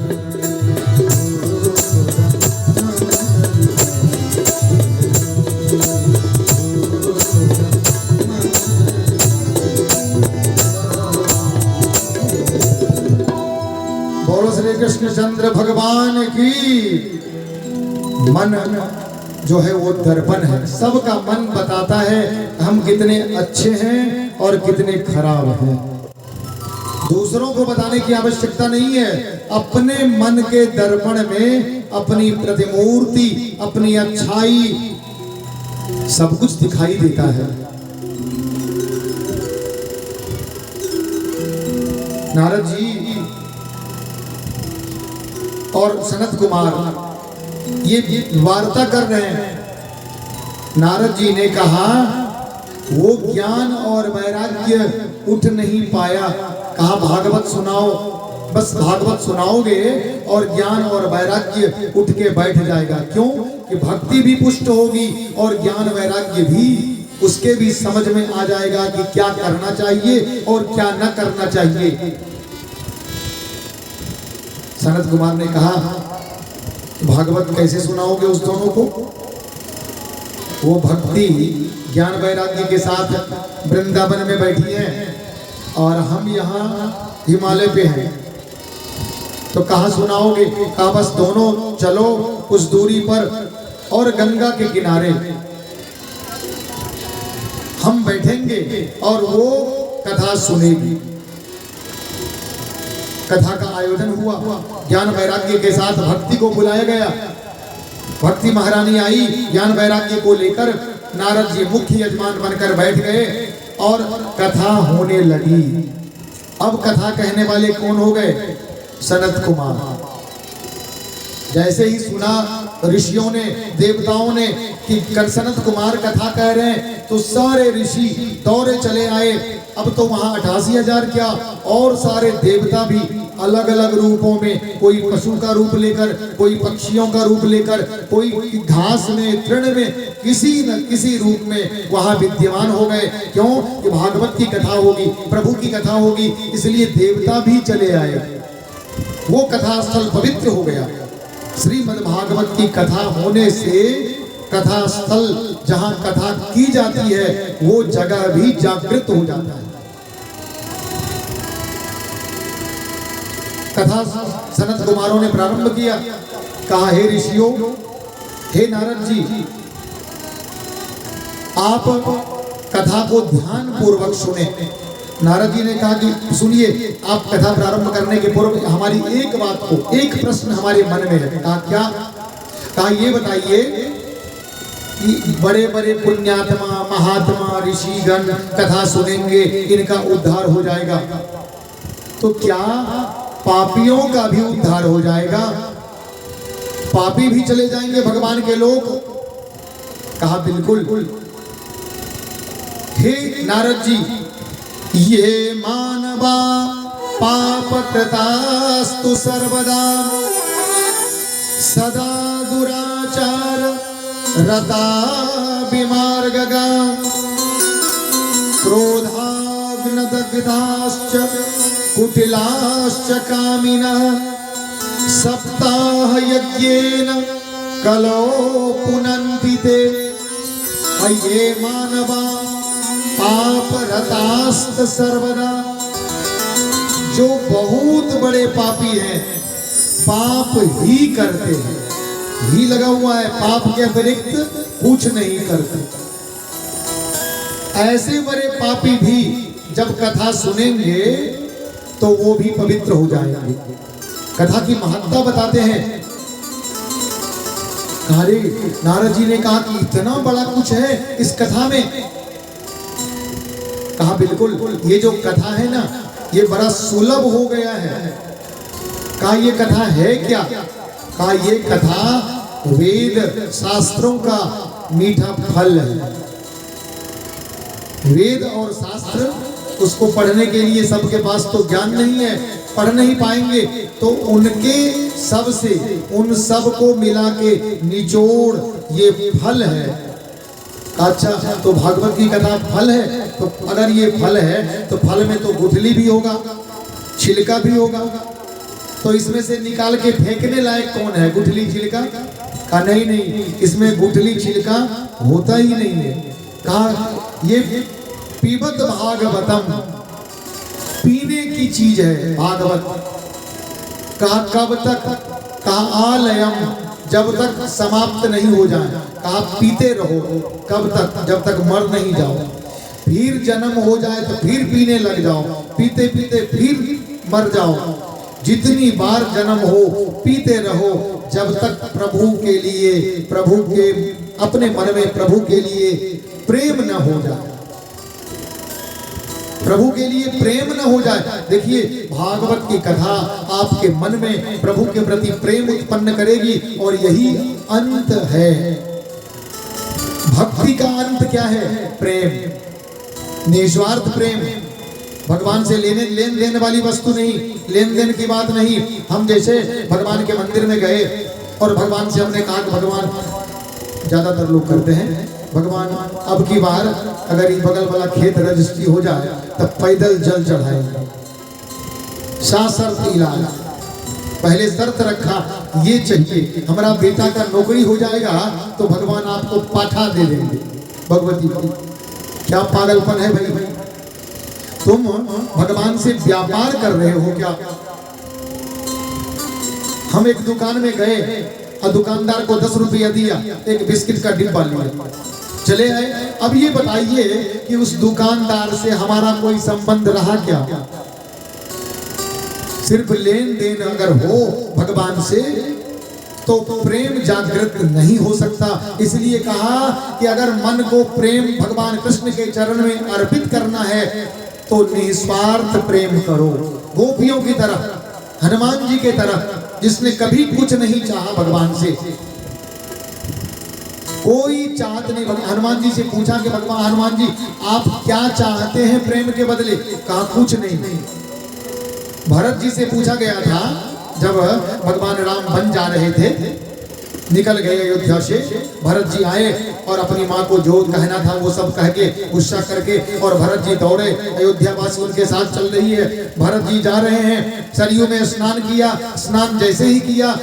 श्री कृष्णचंद्र भगवान की। मन जो है वो दर्पण है, सबका मन बताता है हम कितने अच्छे हैं और कितने खराब हैं। दूसरों को बताने की आवश्यकता नहीं है, अपने मन के दर्पण में अपनी प्रतिमूर्ति, अपनी अच्छाई सब कुछ दिखाई देता है। नारद जी और सनत कुमार ये वार्ता कर रहे हैं। नारद जी ने कहा वो ज्ञान और वैराग्य उठ नहीं पाया, कहा भागवत सुनाओ, बस भागवत सुनाओगे और ज्ञान और वैराग्य उठ के बैठ जाएगा। क्यों कि भक्ति भी पुष्ट होगी और ज्ञान वैराग्य भी उसके भी समझ में आ जाएगा कि क्या करना चाहिए और क्या न करना चाहिए। सनत कुमार ने कहा भागवत कैसे सुनाओगे उस दोनों को? वो भक्ति ज्ञान वैराग्य के साथ वृंदावन में बैठी हैं और हम यहाँ हिमालय पे हैं, तो कहाँ सुनाओगे? कहा बस दोनों चलो कुछ दूरी पर और गंगा के किनारे हम बैठेंगे और वो कथा सुनेगी। कथा का आयोजन हुआ, ज्ञान वैराग्य के साथ भक्ति को बुलाया गया। भक्ति महारानी आई ज्ञान वैराग्य को लेकर, नारद जी मुख्य यजमान बनकर बैठ गए और कथा होने लगी। अब कथा कहने वाले कौन हो गए? सनत कुमार। जैसे ही सुना ऋषियों ने, देवताओं ने कि सनत कुमार कथा कह रहे हैं, तो सारे ऋषि दौड़े चले आए। अब तो वहां 88,000 क्या और सारे देवता भी अलग अलग रूपों में, कोई पशु का रूप लेकर, कोई पक्षियों का रूप लेकर, कोई घास में, तृण में, किसी न किसी रूप में वहां विद्यमान हो गए। क्यों कि भागवत की कथा होगी, प्रभु की कथा होगी, इसलिए देवता भी चले आए। वो कथा स्थल पवित्र हो गया। श्रीमद् भागवत की कथा होने से कथा स्थल जहां कथा की जाती है वो जगह भी जागृत हो जाता है। कथा सनत कुमारों ने प्रारंभ किया। कहा हे ऋषियों, हे नारद जी, आप कथा को ध्यान पूर्वक सुने। नारद जी ने कहा कि सुनिए, आप कथा प्रारंभ करने के पूर्व हमारी एक बात को, एक प्रश्न हमारे मन में है। कहा क्या? कहा ये बताइए कि बड़े बड़े पुण्यात्मा, महात्मा, ऋषिगण कथा सुनेंगे, इनका उद्धार हो जाएगा, तो क्या पापियों का भी उद्धार हो जाएगा? पापी भी चले जाएंगे भगवान के लोग? कहा बिल्कुल। हे नारद जी, ये मानवा पाप कृतास्तु सर्वदा सदा दुराचार रता विमार्गगा क्रोधाग्नदग्धाश्च कुटिलाश्च कामिनः सप्ताह यज्ञेन कलो पुनन्ति ते। ये मानवा पाप रतास्त सर्वदा, जो बहुत बड़े पापी हैं, पाप ही करते हैं, ही लगा हुआ है, पाप के अतिरिक्त कुछ नहीं करते। ऐसे बड़े पापी भी जब कथा सुनेंगे तो वो भी पवित्र हो जाएंगे। कथा की महत्ता बताते हैं। अरे नारद जी ने कहा कि इतना बड़ा कुछ है इस कथा में। कहा बिल्कुल, ये जो कथा है ना, ये बड़ा सुलभ हो गया है। कहा ये कथा है क्या? कहा ये कथा वेद शास्त्रों का मीठा फल है। वेद और शास्त्र, उसको पढ़ने के लिए सबके पास तो ज्ञान नहीं है, पढ़ नहीं पाएंगे, तो उनके सब से उन सब को मिला के निचोड़ ये फल है। अच्छा, तो भागवत की कथा फल है, तो अगर ये फल है तो फल में तो गुठली भी होगा, छिलका भी होगा, तो इसमें से निकाल के फेंकने लायक कौन है? गुठली छिलका? कहा नहीं नहीं, इसमें गुठली छिलका होता ही नहीं है। कहा ये पीबत भागवतम, पीने की चीज है भागवत। कहा कब तक? कहा आलयम, जब तक समाप्त नहीं हो जाए। कहा पीते रहो। कब तक? जब तक मर नहीं जाओ। फिर जन्म हो जाए तो फिर पीने लग जाओ, पीते पीते फिर मर जाओ। जितनी बार जन्म हो पीते रहो, जब तक प्रभु के लिए, प्रभु के अपने मन में प्रभु के लिए प्रेम न हो जाए, प्रभु के लिए प्रेम न हो जाए। देखिए भागवत की कथा आपके मन में प्रभु के प्रति प्रेम उत्पन्न करेगी और यही अंत है। भक्ति का अंत क्या है? प्रेम, निस्वार्थ प्रेम। भगवान से लेन देन वाली वस्तु नहीं, लेन देन की बात नहीं। हम जैसे भगवान के मंदिर में गए और भगवान से हमने कहा कि भगवान, ज्यादातर लोग करते हैं, भगवान अब की बार अगर इस बगल वाला खेत रजिस्ट्री हो जाए तब पैदल जल चढ़ाएंगे, साशर्त इलाज। पहले शर्त रखा, ये चाहिए हमारा बेटा का नौकरी हो जाएगा तो भगवान आपको पाठा दे देंगे। भगवती की क्या पागलपन है भाई? तुम भगवान से व्यापार कर रहे हो क्या? हम एक दुकान में गए और दुकानदार को 10 रुपया दिया, एक बिस्किट का डिब्बा लिया, चले आए। अब ये बताइए कि उस दुकानदार से हमारा कोई संबंध रहा क्या? सिर्फ लेन देन अगर हो भगवान से तो प्रेम जागृत नहीं हो सकता। इसलिए कहा कि अगर मन को प्रेम भगवान कृष्ण के चरण में अर्पित करना है तो निस्वार्थ प्रेम करो, गोपियों की तरह, हनुमान जी के तरह, जिसने कभी कुछ नहीं चाहा भगवान से, कोई चाहत नहीं। हनुमान जी से पूछा कि भगवान हनुमान जी आप क्या चाहते हैं प्रेम के बदले? कहा कुछ नहीं। भरत जी से पूछा गया था, जब भगवान राम बन जा रहे थे, निकल गए अयोध्या से, भरत जी आए और अपनी माँ को जो कहना था वो सब कह के गुस्सा करके, और भरत जी दौड़े, अयोध्या वासी उनके साथ चल रही है। भरत जी जा रहे हैं, सरयू में स्नान किया, स्नान जैसे ही किया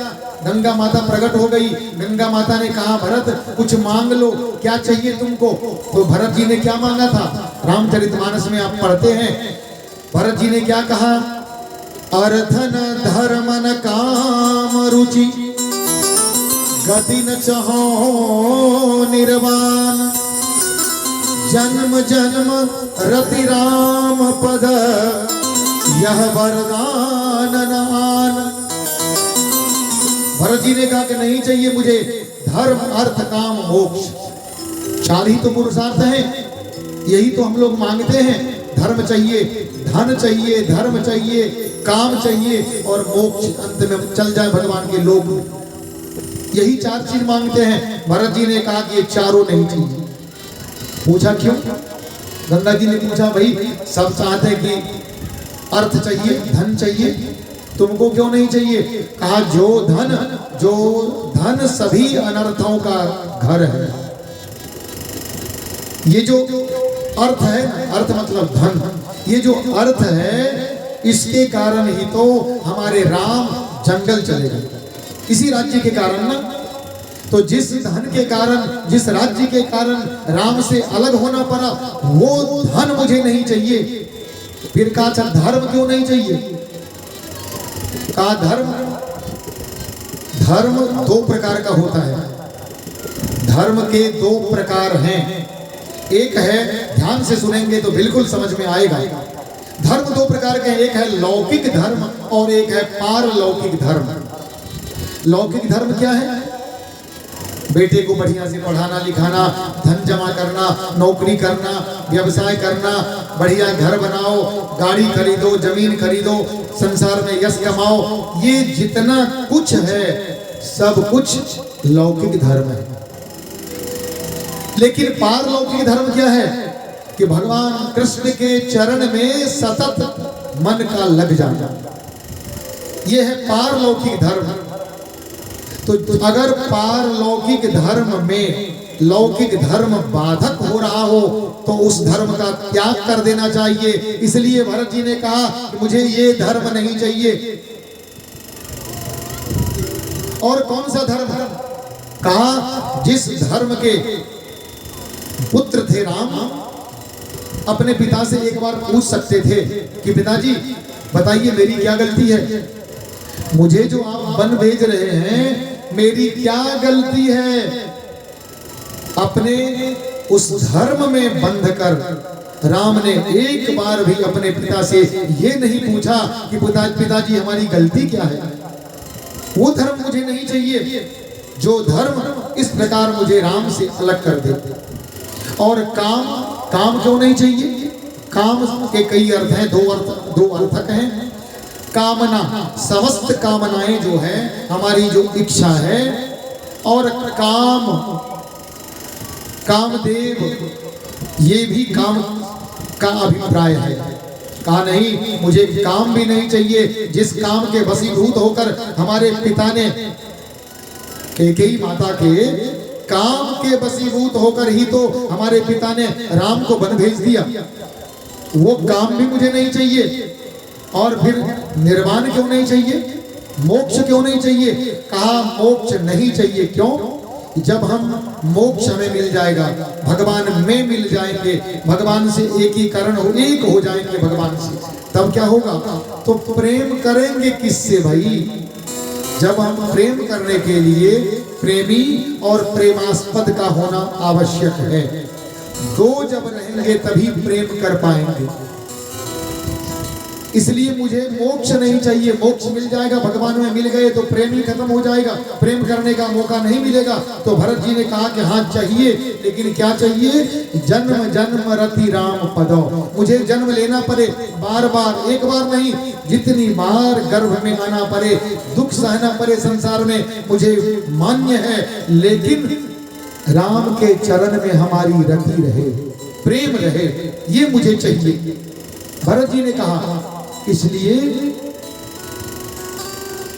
गंगा माता प्रकट हो गई। गंगा माता ने कहा भरत कुछ मांग लो, क्या चाहिए तुमको? तो भरत जी ने क्या मांगा था? रामचरितमानस में आप पढ़ते हैं, भरत जी ने क्या कहा? अर्थन धर्म न काम रुचि, गति न चहो निर्वाण, जन्म जन्म रति राम पद, यह वरदान न आन। भरत जी ने कहा कि नहीं चाहिए मुझे धर्म अर्थ काम मोक्ष, 4 ही तो पुरुषार्थ हैं, यही तो हम लोग मांगते हैं। धर्म चाहिए, धन चाहिए, धर्म चाहिए, काम चाहिए और मोक्ष अंत में चल जाए भगवान के लोग, यही 4 चीज मांगते हैं। भरत जी ने कहा कि ये चारों नहीं चाहिए। पूछा क्यों? गंगा जी ने पूछा भाई सब चाहते हैं कि अर्थ चाहिए, धन चाहिए, तुमको क्यों नहीं चाहिए? कहा जो धन सभी अनर्थों का घर है। ये जो अर्थ है, अर्थ मतलब धन, ये जो अर्थ है इसके कारण ही तो हमारे राम जंगल चले गए, इसी राज्य के कारण ना। तो जिस धन के कारण, जिस राज्य के कारण राम से अलग होना पड़ा, वो धन मुझे नहीं चाहिए। फिर कहा अच्छा धर्म क्यों नहीं चाहिए? कहा धर्म 2 प्रकार का होता है। धर्म के 2 प्रकार हैं। एक है, ध्यान से सुनेंगे तो बिल्कुल समझ में आएगा। धर्म 2 प्रकार के हैं, एक है लौकिक धर्म और एक है पारलौकिक धर्म। लौकिक धर्म क्या है? बेटे को बढ़िया से पढ़ाना लिखाना, धन जमा करना, नौकरी करना, व्यवसाय करना, बढ़िया घर बनाओ, गाड़ी खरीदो, जमीन खरीदो, संसार में यश कमाओ, ये जितना कुछ है सब कुछ लौकिक धर्म है। लेकिन पारलौकिक धर्म क्या है? कि भगवान कृष्ण के चरण में सतत मन का लग जाना, यह है पारलौकिक धर्म। तो अगर पारलौकिक धर्म में लौकिक धर्म बाधक हो रहा हो तो उस धर्म का त्याग कर देना चाहिए। इसलिए भरत जी ने कहा कि मुझे ये धर्म नहीं चाहिए। और कौन सा धर्म? कहा जिस धर्म के पुत्र थे राम, अपने पिता से एक बार पूछ सकते थे कि पिताजी बताइए मेरी क्या गलती है, मुझे जो आप वन भेज रहे हैं मेरी क्या गलती है। अपने उस धर्म में बंध कर राम ने एक बार भी अपने पिता से ये नहीं पूछा कि पिताजी हमारी गलती क्या है। वो धर्म मुझे नहीं चाहिए जो धर्म इस प्रकार मुझे राम से अलग कर दे। और काम क्यों नहीं चाहिए? काम के कई अर्थ हैं, दो अर्थक हैं। कामना, समस्त कामनाएं जो है हमारी जो इच्छा है, और कामदेव ये भी काम का अभिप्राय है। कहा नहीं मुझे काम भी नहीं चाहिए। जिस काम के वशीभूत होकर हमारे पिता ने कैकेयी माता के काम के वशीभूत होकर ही तो हमारे पिता ने राम को वन भेज दिया, वो काम भी मुझे नहीं चाहिए। और फिर निर्वाण क्यों नहीं चाहिए? मोक्ष क्यों नहीं चाहिए? कहा मोक्ष नहीं चाहिए। क्यों? जब हम मोक्ष हमें मिल जाएगा, भगवान में मिल जाएंगे, भगवान से एक हो जाएंगे भगवान से, तब क्या होगा? तो प्रेम करेंगे किससे भाई? जब हम प्रेम करने के लिए प्रेमी और प्रेमास्पद का होना आवश्यक है। दो जब रहेंगे तभी प्रेम कर पाएंगे। इसलिए मुझे मोक्ष नहीं चाहिए। मोक्ष मिल जाएगा, भगवान में मिल गए तो प्रेम ही खत्म हो जाएगा, प्रेम करने का मौका नहीं मिलेगा। तो भरत जी ने कहा कि हाँ चाहिए, लेकिन क्या चाहिए? जन्म जन्म रति राम पदो, मुझे जन्म लेना पड़े बार बार, एक बार नहीं, जितनी बार गर्भ में आना पड़े, दुख सहना पड़े संसार में, मुझे मान्य है, लेकिन राम के चरण में हमारी रति रहे, प्रेम रहे, ये मुझे चाहिए। भरत जी ने कहा। इसलिए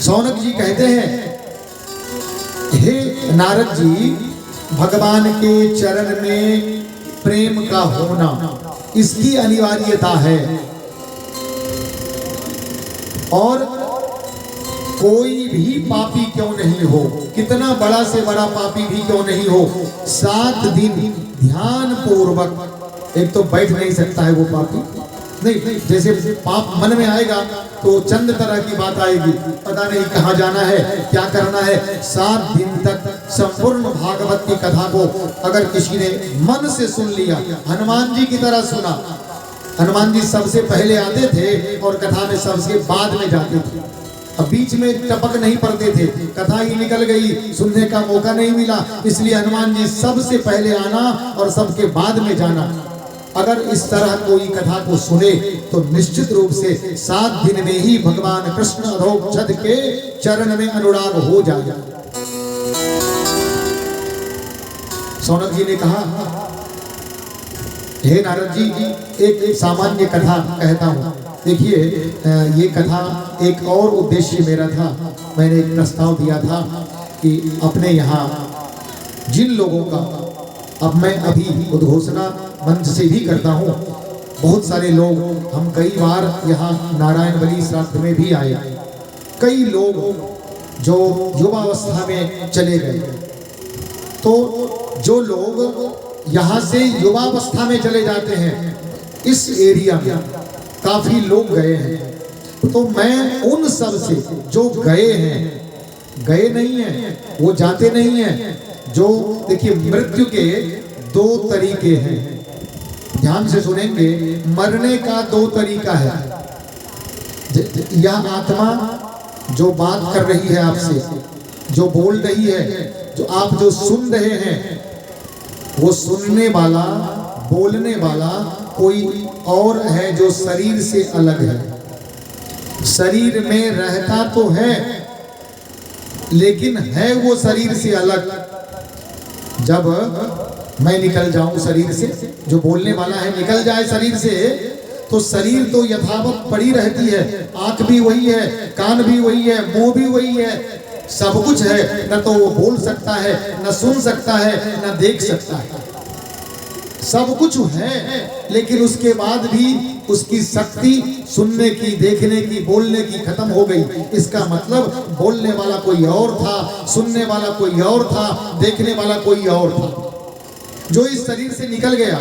सौनक जी कहते हैं, हे नारद जी, भगवान के चरण में प्रेम का होना इसकी अनिवार्यता है। और कोई भी पापी क्यों नहीं हो, कितना बड़ा से बड़ा पापी भी क्यों नहीं हो, 7 दिन ध्यान पूर्वक, एक तो बैठ नहीं सकता है वो पापी, नहीं, जैसे पाप मन में आएगा तो चंद तरह की बात आएगी, पता नहीं कहाँ जाना है, क्या करना है। 7 दिन तक संपूर्ण भागवत की कथा को अगर किसी ने मन से सुन लिया, हनुमान जी की तरह सुना, हनुमान जी सबसे पहले आते थे और कथा में सबसे बाद में जाते थे, अब बीच में टपक नहीं पड़ते थे, कथा ही निकल गई, सुनने का मौका नहीं मिला, इसलिए हनुमान जी सबसे पहले आना और सबके बाद में जाना। अगर इस तरह कोई कथा को सुने तो निश्चित रूप से 7 दिन में ही भगवान कृष्ण अधोक्षज के चरण में अनुराग हो जाएगा। सौनक जी ने कहा, हे नारद जी, एक सामान्य कथा कहता हूँ। देखिए, ये कथा एक और उद्देश्य मेरा था। मैंने एक प्रस्ताव दिया था कि अपने यहाँ जिन लोगों का, अब मैं अभी उद्घोषणा मंच से भी करता हूँ, बहुत सारे लोग, हम कई बार यहाँ नारायण बलि श्राद्ध में भी आए, कई लोग जो युवावस्था में चले गए, तो जो लोग यहाँ से युवावस्था में चले जाते हैं, इस एरिया में काफी लोग गए हैं, तो मैं उन सब से जो गए हैं, गए नहीं हैं, वो जाते नहीं हैं, जो देखिए मृत्यु के 2 तरीके हैं, ध्यान से सुनेंगे। मरने का 2 तरीका है। यह आत्मा जो बात कर रही है आपसे, जो बोल रही है, जो आप जो सुन रहे हैं, वो सुनने वाला, बोलने वाला कोई और है जो शरीर से अलग है। शरीर में रहता तो है, लेकिन है वो शरीर से अलग। जब मैं निकल जाऊं शरीर से, जो बोलने वाला है निकल जाए शरीर से, तो शरीर तो यथावत पड़ी रहती है, आंख भी वही है, कान भी वही है, मुंह भी वही है, सब कुछ है, न तो वो बोल सकता है, न सुन सकता है, न देख सकता है। सब कुछ है, लेकिन उसके बाद भी उसकी शक्ति सुनने की, देखने की, बोलने की खत्म हो गई। इसका मतलब बोलने वाला कोई और था, सुनने वाला कोई और था, देखने वाला कोई और था, जो इस शरीर से निकल गया।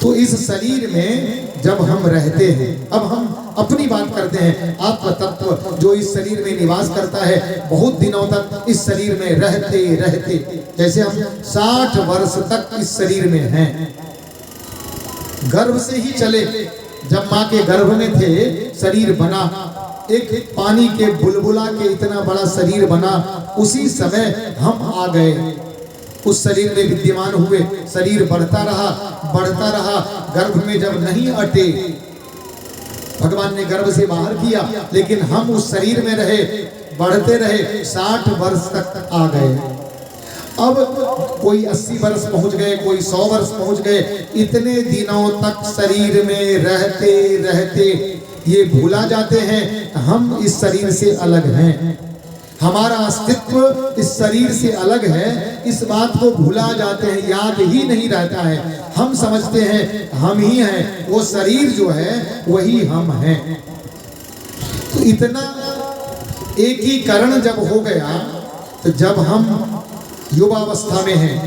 तो इस शरीर में जब हम रहते हैं, अब हम अपनी बात करते हैं, आत्म तत्व जो इस शरीर में निवास करता है, बहुत दिनों तक इस शरीर में रहते रहते, जैसे हम 60 वर्ष तक इस शरीर में हैं, गर्भ से ही चले, जब माँ के गर्भ में थे शरीर बना, एक पानी के बुलबुला के इतना बड़ा शरीर बना, उसी समय हम आ गए, उस शरीर में विद्यमान हुए, शरीर बढ़ता रहा, गर्भ में जब नहीं अटे, भगवान ने गर्भ से बाहर किया, लेकिन हम उस शरीर में रहे, बढ़ते रहे, 60 वर्ष तक आ गए। अब कोई 80 वर्ष पहुंच गए, कोई 100 वर्ष पहुंच गए, इतने दिनों तक शरीर में रहते रहते ये भूला जाते हैं हम इस शरीर से अलग हैं, हमारा अस्तित्व इस शरीर से अलग है, इस बात को भूला जाते हैं, याद ही नहीं रहता है। हम समझते हैं हम ही हैं, वो शरीर जो है वही हम हैं। तो इतना एकीकरण जब हो गया, तो जब हम युवावस्था में हैं,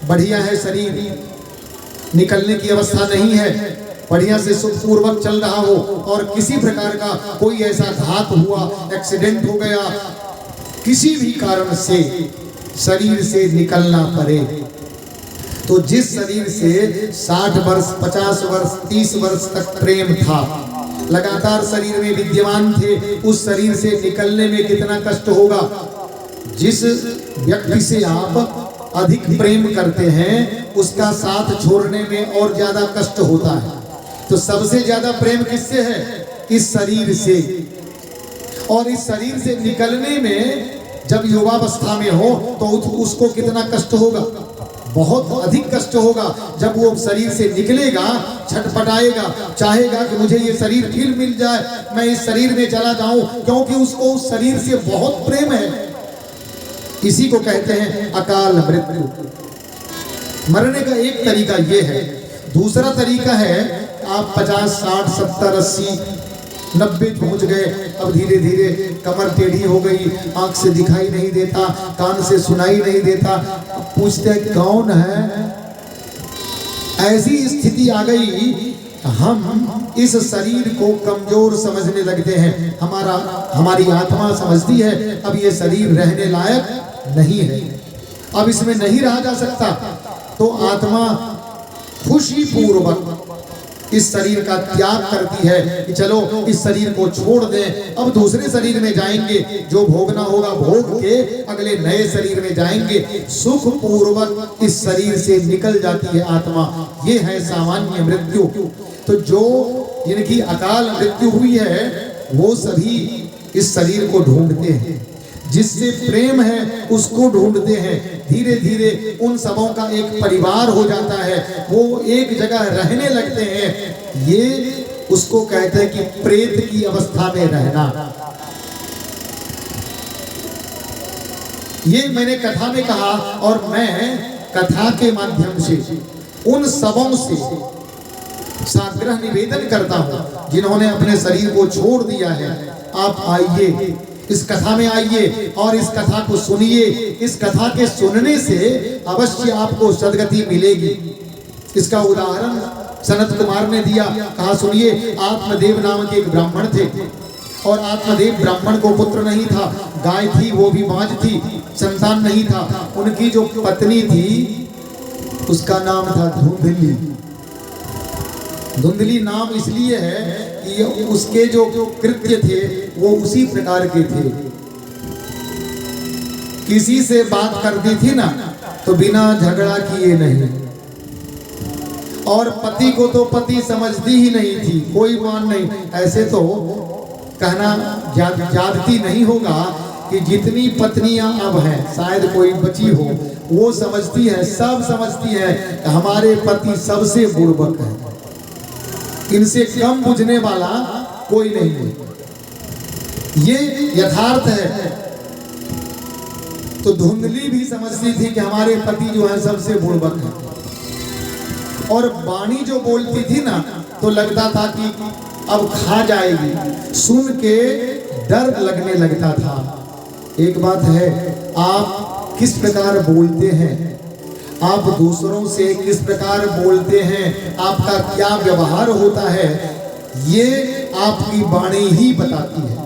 बढ़िया है शरीर, निकलने की अवस्था नहीं है, बढ़िया से सुखपूर्वक चल रहा हो, और किसी प्रकार का कोई ऐसा घात हुआ, एक्सीडेंट हो गया, किसी भी कारण से शरीर से निकलना पड़े, तो जिस शरीर से 60 वर्ष, 50 वर्ष, 30 वर्ष तक प्रेम था, लगातार शरीर में विद्यमान थे, उस शरीर से निकलने में कितना कष्ट होगा। जिस व्यक्ति से आप अधिक प्रेम करते हैं, उसका साथ छोड़ने में और ज्यादा कष्ट होता है। तो सबसे ज्यादा प्रेम किससे है? इस शरीर से। और इस शरीर से निकलने में जब युवावस्था में हो तो उसको कितना कष्ट होगा, बहुत अधिक कष्ट होगा। जब वो शरीर से निकलेगा, छटपटाएगा, चाहेगा कि मुझे ये शरीर फिर मिल जाए, मैं इस शरीर में चला जाऊं, क्योंकि उसको उस शरीर से बहुत प्रेम है। इसी को कहते हैं अकाल मृत्यु। मरने का एक तरीका ये है, दूसरा तरीका है आप 50, 60, 70, 80, 90 पहुंच गए, अब धीरे धीरे कमर टेढ़ी हो गई, आंख से दिखाई नहीं देता, कान से सुनाई नहीं देता, पूछते कौन है, ऐसी स्थिति आ गई। हम इस शरीर को कमजोर समझने लगते हैं, हमारी आत्मा समझती है अब ये शरीर रहने लायक नहीं है, अब इसमें नहीं रहा जा सकता। तो आत्मा खुशी पूर्वक इस शरीर का त्याग करती है कि चलो इस शरीर को छोड़ दें, अब दूसरे शरीर में जाएंगे, जो भोगना होगा भोग के अगले नए शरीर में जाएंगे। सुख पूर्वक इस शरीर से निकल जाती है आत्मा, ये है सामान्य मृत्यु। तो जो जिनकी अकाल मृत्यु हुई है वो सभी इस शरीर को ढूंढते हैं, जिससे प्रेम है उसको ढूंढते हैं। धीरे धीरे उन सबों का एक परिवार हो जाता है, वो एक जगह रहने लगते हैं। ये उसको कहते हैं कि प्रेत की अवस्था में रहना। ये मैंने कथा में कहा, और मैं कथा के माध्यम से उन सबों से साग्रह निवेदन करता हूं जिन्होंने अपने शरीर को छोड़ दिया है। आप आइए, इस कथा में आइए और इस कथा को सुनिए। इस कथा के सुनने से अवश्य आपको सद्गति मिलेगी। इसका उदाहरण सनत कुमार ने दिया, कहा सुनिए, आत्मदेव नाम के एक ब्राह्मण थे, और आत्मदेव ब्राह्मण को पुत्र नहीं था, गाय थी, वो भी बांझ थी, संतान नहीं था। उनकी जो पत्नी थी उसका नाम था धुंधली। धुंधली नाम इसलिए है कि उसके जो कृत्य थे वो उसी प्रकार के थे। किसी से बात करती थी ना तो बिना झगड़ा किए नहीं, और पति को तो पति समझती ही नहीं थी, कोई मान नहीं। ऐसे तो कहना ज्यादती नहीं होगा कि जितनी पत्नियां अब हैं, शायद कोई बची हो, वो समझती है, सब समझती है हमारे पति सबसे बुर्बक है, इनसे कम बुझने वाला कोई नहीं है। ये यथार्थ है। तो धुंधली भी समझती थी कि हमारे पति जो है सबसे बुर्बक है। और वाणी जो बोलती थी ना तो लगता था कि अब खा जाएगी, सुन के डर लगने लगता था। एक बात है, आप किस प्रकार बोलते हैं, आप दूसरों से किस प्रकार बोलते हैं, आपका क्या व्यवहार होता है, ये आपकी वाणी ही बताती है।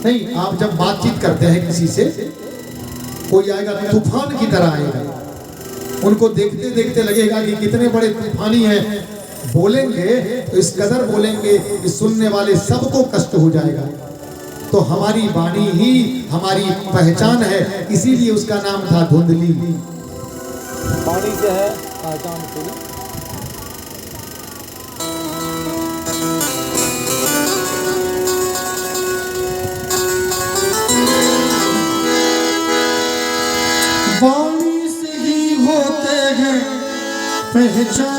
नहीं, आप जब बातचीत करते हैं किसी से, कोई आएगा तूफान की तरह आएगा, उनको देखते देखते लगेगा कि कितने बड़े तूफानी हैं, बोलेंगे तो इस कदर बोलेंगे कि सुनने वाले सबको कष्ट हो जाएगा। तो हमारी वाणी ही हमारी पहचान है, इसीलिए उसका नाम था धुंधली। वाणी क्या है पहचान के लिए? वाणी से ही होते हैं पहचान।